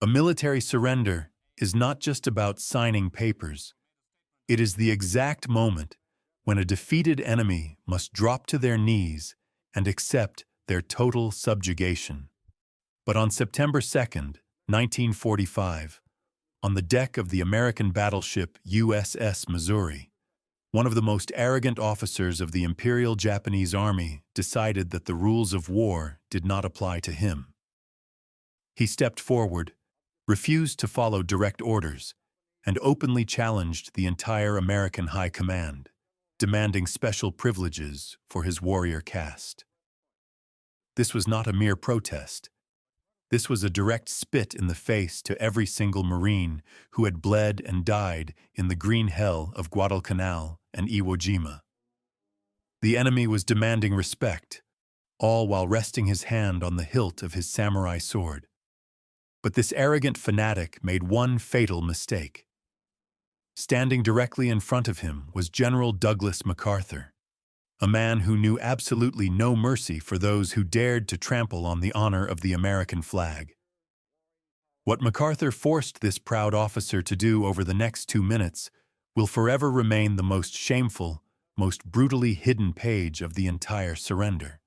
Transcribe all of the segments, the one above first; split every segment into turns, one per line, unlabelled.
A military surrender is not just about signing papers. It is the exact moment when a defeated enemy must drop to their knees and accept their total subjugation. But on September 2nd, 1945, on the deck of the American battleship USS Missouri, one of the most arrogant officers of the Imperial Japanese Army decided that the rules of war did not apply to him. He stepped forward, refused to follow direct orders, and openly challenged the entire American High Command, demanding special privileges for his warrior caste. This was not a mere protest. This was a direct spit in the face to every single Marine who had bled and died in the green hell of Guadalcanal and Iwo Jima. The enemy was demanding respect, all while resting his hand on the hilt of his samurai sword. But this arrogant fanatic made one fatal mistake. Standing directly in front of him was General Douglas MacArthur, a man who knew absolutely no mercy for those who dared to trample on the honor of the American flag. What MacArthur forced this proud officer to do over the next 2 minutes will forever remain the most shameful, most brutally hidden page of the entire surrender.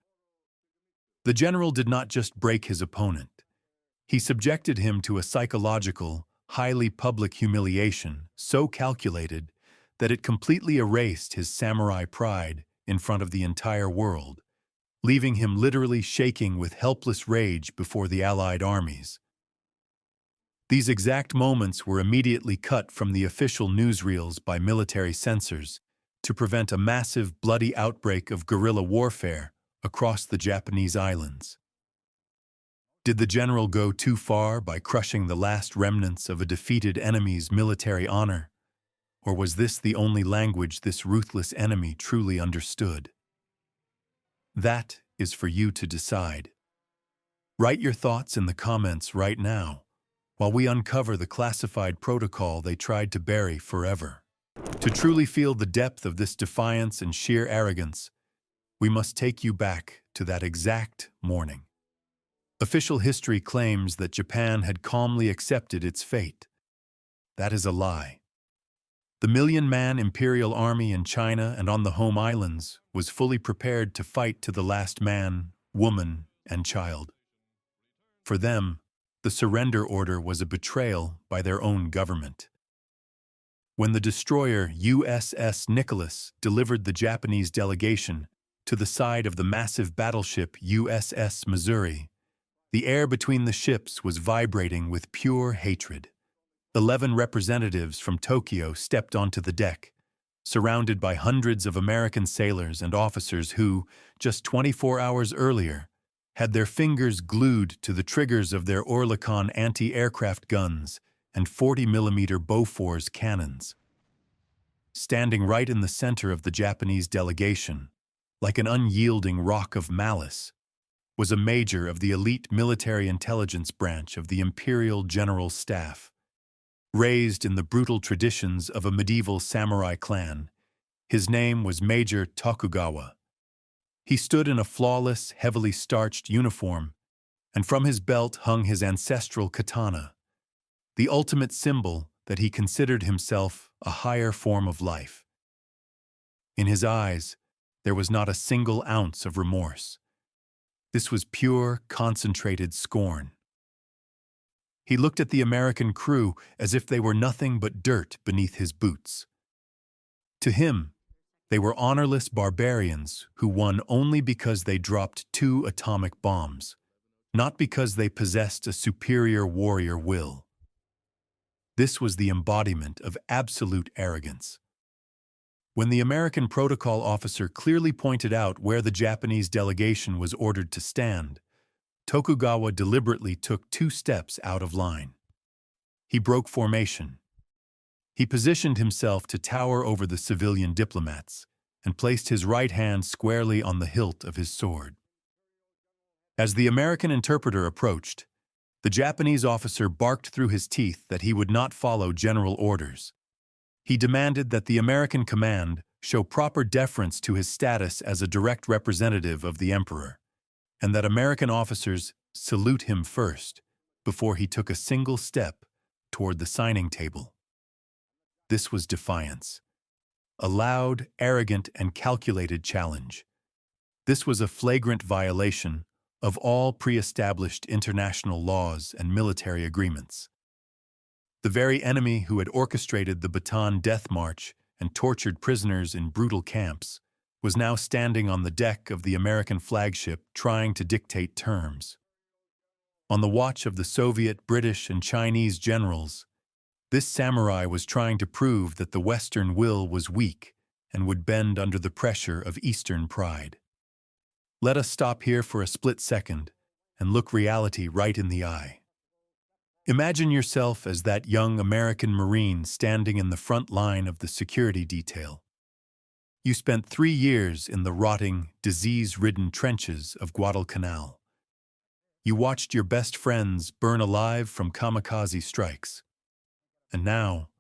The general did not just break his opponent. He subjected him to a psychological, highly public humiliation so calculated that it completely erased his samurai pride in front of the entire world, leaving him literally shaking with helpless rage before the Allied armies. These exact moments were immediately cut from the official newsreels by military censors to prevent a massive, bloody outbreak of guerrilla warfare across the Japanese islands. Did the general go too far by crushing the last remnants of a defeated enemy's military honor? Or was this the only language this ruthless enemy truly understood? That is for you to decide. Write your thoughts in the comments right now, while we uncover the classified protocol they tried to bury forever. To truly feel the depth of this defiance and sheer arrogance, we must take you back to that exact morning. Official history claims that Japan had calmly accepted its fate. That is a lie. The million-man Imperial Army in China and on the home islands was fully prepared to fight to the last man, woman, and child. For them, the surrender order was a betrayal by their own government. When the destroyer USS Nicholas delivered the Japanese delegation to the side of the massive battleship USS Missouri, the air between the ships was vibrating with pure hatred. 11 representatives from Tokyo stepped onto the deck, surrounded by hundreds of American sailors and officers who, just 24 hours earlier, had their fingers glued to the triggers of their Oerlikon anti-aircraft guns and 40mm Bofors cannons. Standing right in the center of the Japanese delegation, like an unyielding rock of malice, was a major of the elite military intelligence branch of the Imperial General Staff. Raised in the brutal traditions of a medieval samurai clan, his name was Major Tokugawa. He stood in a flawless, heavily starched uniform, and from his belt hung his ancestral katana, the ultimate symbol that he considered himself a higher form of life. In his eyes, there was not a single ounce of remorse. This was pure, concentrated scorn. He looked at the American crew as if they were nothing but dirt beneath his boots. To him, they were honorless barbarians who won only because they dropped 2 atomic bombs, not because they possessed a superior warrior will. This was the embodiment of absolute arrogance. When the American protocol officer clearly pointed out where the Japanese delegation was ordered to stand, Tokugawa deliberately took 2 steps out of line. He broke formation. He positioned himself to tower over the civilian diplomats and placed his right hand squarely on the hilt of his sword. As the American interpreter approached, the Japanese officer barked through his teeth that he would not follow general orders. He demanded that the American command show proper deference to his status as a direct representative of the emperor, and that American officers salute him first, before he took a single step toward the signing table. This was defiance. A loud, arrogant, and calculated challenge. This was a flagrant violation of all pre-established international laws and military agreements. The very enemy who had orchestrated the Bataan Death March and tortured prisoners in brutal camps was now standing on the deck of the American flagship trying to dictate terms. On the watch of the Soviet, British, and Chinese generals, this samurai was trying to prove that the Western will was weak and would bend under the pressure of Eastern pride. Let us stop here for a split second and look reality right in the eye. Imagine yourself as that young American Marine standing in the front line of the security detail. You spent 3 years in the rotting, disease-ridden trenches of Guadalcanal. You watched your best friends burn alive from kamikaze strikes. And now,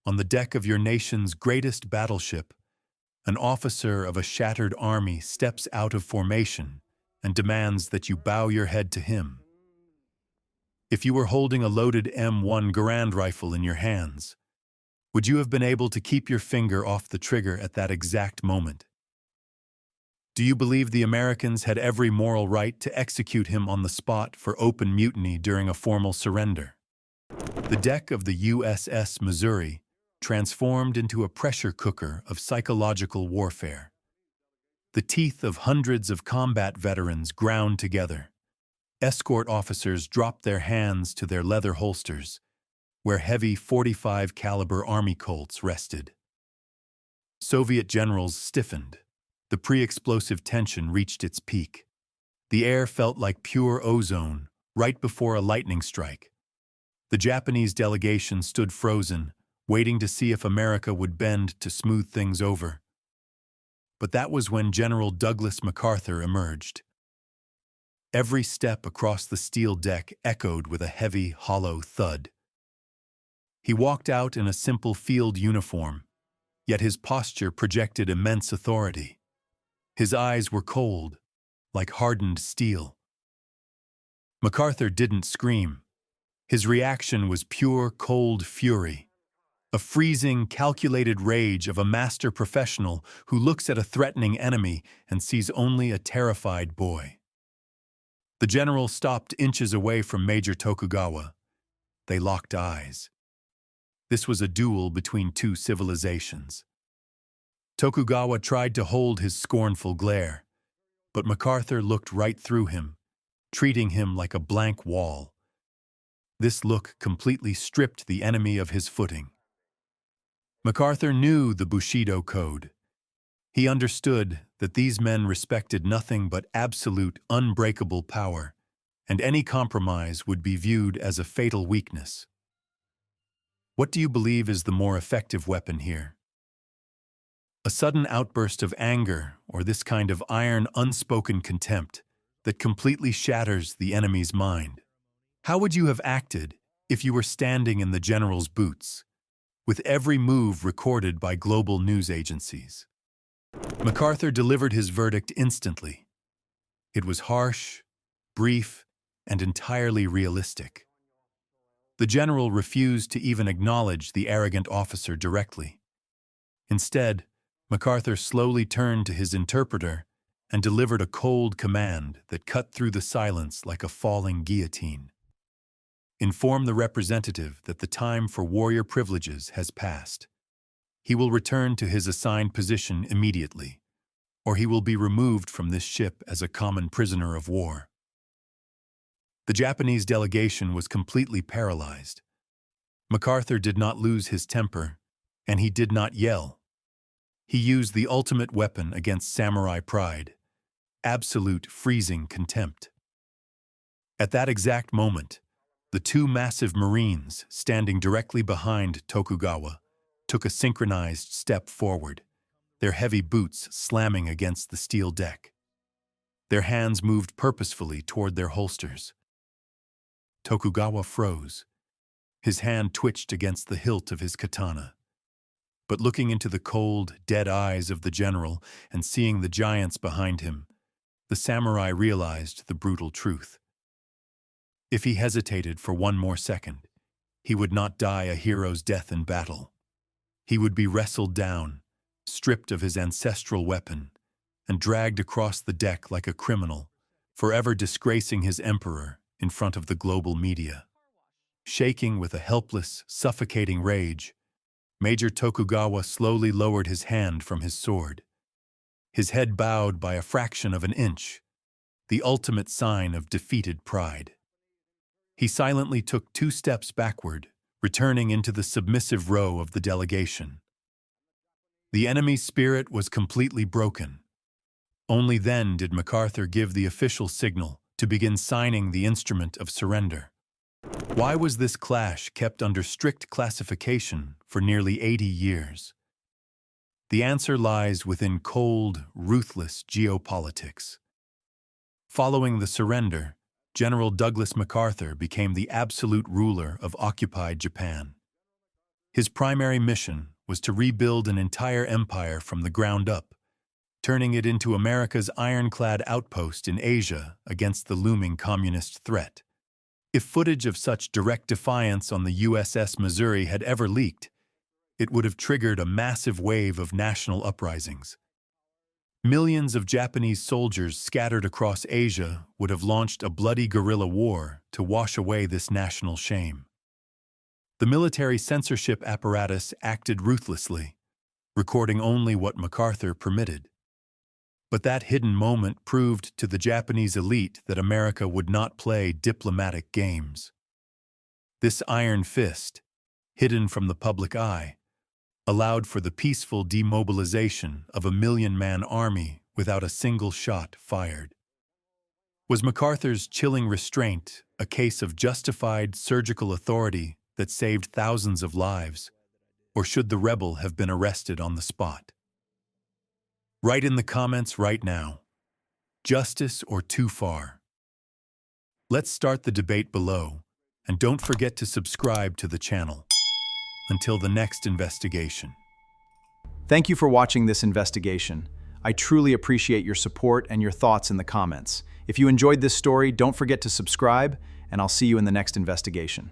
on the deck of your nation's greatest battleship, an officer of a shattered army steps out of formation and demands that you bow your head to him. If you were holding a loaded M1 Garand rifle in your hands, would you have been able to keep your finger off the trigger at that exact moment? Do you believe the Americans had every moral right to execute him on the spot for open mutiny during a formal surrender? The deck of the USS Missouri transformed into a pressure cooker of psychological warfare. The teeth of hundreds of combat veterans ground together. Escort officers dropped their hands to their leather holsters, where heavy .45 caliber Army Colts rested. Soviet generals stiffened. The pre-explosive tension reached its peak. The air felt like pure ozone right before a lightning strike. The Japanese delegation stood frozen, waiting to see if America would bend to smooth things over. But that was when General Douglas MacArthur emerged. Every step across the steel deck echoed with a heavy, hollow thud. He walked out in a simple field uniform, yet his posture projected immense authority. His eyes were cold, like hardened steel. MacArthur didn't scream. His reaction was pure, cold fury, a freezing, calculated rage of a master professional who looks at a threatening enemy and sees only a terrified boy. The general stopped inches away from Major Tokugawa. They locked eyes. This was a duel between two civilizations. Tokugawa tried to hold his scornful glare, but MacArthur looked right through him, treating him like a blank wall. This look completely stripped the enemy of his footing. MacArthur knew the Bushido code. He understood that these men respected nothing but absolute, unbreakable power, and any compromise would be viewed as a fatal weakness. What do you believe is the more effective weapon here? A sudden outburst of anger, or this kind of iron, unspoken contempt that completely shatters the enemy's mind? How would you have acted if you were standing in the general's boots, with every move recorded by global news agencies? MacArthur delivered his verdict instantly. It was harsh, brief, and entirely realistic. The general refused to even acknowledge the arrogant officer directly. Instead, MacArthur slowly turned to his interpreter and delivered a cold command that cut through the silence like a falling guillotine. Inform the representative that the time for warrior privileges has passed. He will return to his assigned position immediately, or he will be removed from this ship as a common prisoner of war. The Japanese delegation was completely paralyzed. MacArthur did not lose his temper, and he did not yell. He used the ultimate weapon against samurai pride, absolute freezing contempt. At that exact moment, the two massive Marines standing directly behind Tokugawa took a synchronized step forward, their heavy boots slamming against the steel deck. Their hands moved purposefully toward their holsters. Tokugawa froze. His hand twitched against the hilt of his katana. But looking into the cold, dead eyes of the general and seeing the giants behind him, the samurai realized the brutal truth. If he hesitated for one more second, he would not die a hero's death in battle. He would be wrestled down, stripped of his ancestral weapon, and dragged across the deck like a criminal, forever disgracing his emperor in front of the global media. Shaking with a helpless, suffocating rage, Major Tokugawa slowly lowered his hand from his sword. His head bowed by a fraction of an inch, the ultimate sign of defeated pride. He silently took 2 steps backward, returning into the submissive row of the delegation. The enemy's spirit was completely broken. Only then did MacArthur give the official signal to begin signing the instrument of surrender. Why was this clash kept under strict classification for nearly 80 years? The answer lies within cold, ruthless geopolitics. Following the surrender, General Douglas MacArthur became the absolute ruler of occupied Japan. His primary mission was to rebuild an entire empire from the ground up, turning it into America's ironclad outpost in Asia against the looming communist threat. If footage of such direct defiance on the USS Missouri had ever leaked, it would have triggered a massive wave of national uprisings. Millions of Japanese soldiers scattered across Asia would have launched a bloody guerrilla war to wash away this national shame. The military censorship apparatus acted ruthlessly, recording only what MacArthur permitted. But that hidden moment proved to the Japanese elite that America would not play diplomatic games. This iron fist, hidden from the public eye, allowed for the peaceful demobilization of a 1-million-man army without a single shot fired. Was MacArthur's chilling restraint a case of justified surgical authority that saved thousands of lives, or should the rebel have been arrested on the spot? Write in the comments right now. Justice or too far? Let's start the debate below, and don't forget to subscribe to the channel. Until the next investigation.
Thank you for watching this investigation. I truly appreciate your support and your thoughts in the comments. If you enjoyed this story, don't forget to subscribe, and I'll see you in the next investigation.